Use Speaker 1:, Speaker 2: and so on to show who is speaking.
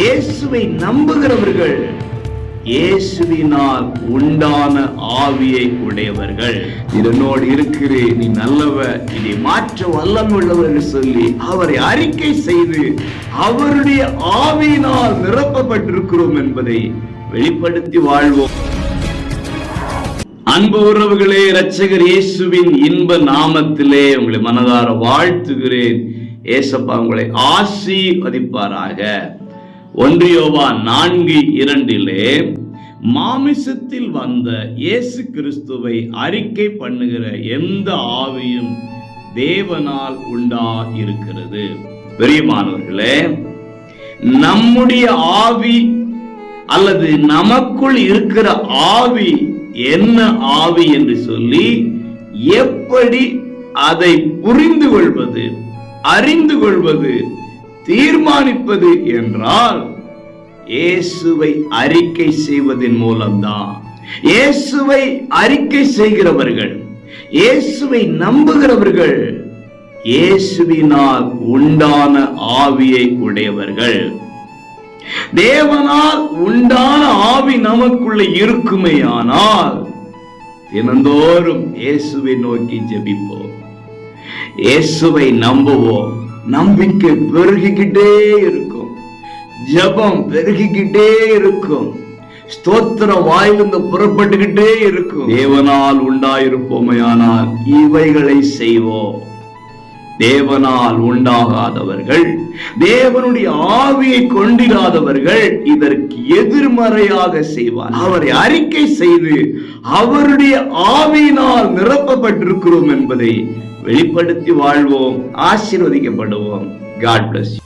Speaker 1: இயேசுவை நம்புகிறவர்கள் இயேசுவினால் உண்டான ஆவியை உடையவர்கள். இதனோடு இருக்கிறேன், நீ நல்லவர், இதை மாற்ற வல்லமையுள்ளவர் என்று சொல்லி அவரை அறிக்கை செய்து அவருடைய ஆவியினால் நிரப்பப்பட்டிருக்கிறோம் என்பதை வெளிப்படுத்தி வாழ்வோம். அன்பு உறவுகளே, இரட்சகர் இயேசுவின் இன்ப நாமத்திலே உங்களை மனதார வாழ்த்துகிறேன். ஏசப்பா உங்களை ஆசீர்வதிப்பாராக. 1 யோவான் 4:2 மாமிசத்தில் வந்த இயேசு கிறிஸ்துவை அறிக்கை பண்ணுகிற எந்த ஆவியும் தேவனால் உண்டா இருக்கிறது. பிரியமானவர்களே, நம்முடைய ஆவி அல்லது நமக்குள் இருக்கிற ஆவி என்ன ஆவி என்று சொல்லி எப்படி அதை புரிந்து கொள்வது, அறிந்து கொள்வது, தீர்மானிப்பது என்றால் இயேசுவை அறிக்கை செய்வதன் மூலம்தான். இயேசுவை அறிக்கை செய்கிறவர்கள், இயேசுவை நம்புகிறவர்கள் இயேசுவினால் உண்டான ஆவியை உடையவர்கள். தேவனால் உண்டான ஆவி நமக்குள்ள இருக்குமேயானால் தினந்தோறும் இயேசுவை நோக்கி ஜெபிப்போம், இயேசுவை நம்புவோம். நம்பிக்கை பெருகிக்கிட்டே இருக்கும், ஜெபம் பெருகிக்கிட்டே இருக்கும், ஸ்தோத்திரம் வாயிலிருந்து புறப்பட்டுக்கிட்டே இருக்கும். தேவனால் உண்டாயிருப்போமையானால் இவைகளை செய்வோம். தேவனால் உண்டாகாதவர்கள், தேவனுடைய ஆவியை கொண்டிராதவர்கள் இதற்கு எதிர்மறையாக செய்வார். அவரை அறிக்கை செய்து அவருடைய ஆவியினால் நிரப்பப்பட்டிருக்கிறோம் என்பதை வெளிப்படுத்தி வாழ்வோம், ஆசீர்வதிக்கப்படுவோம். God bless you.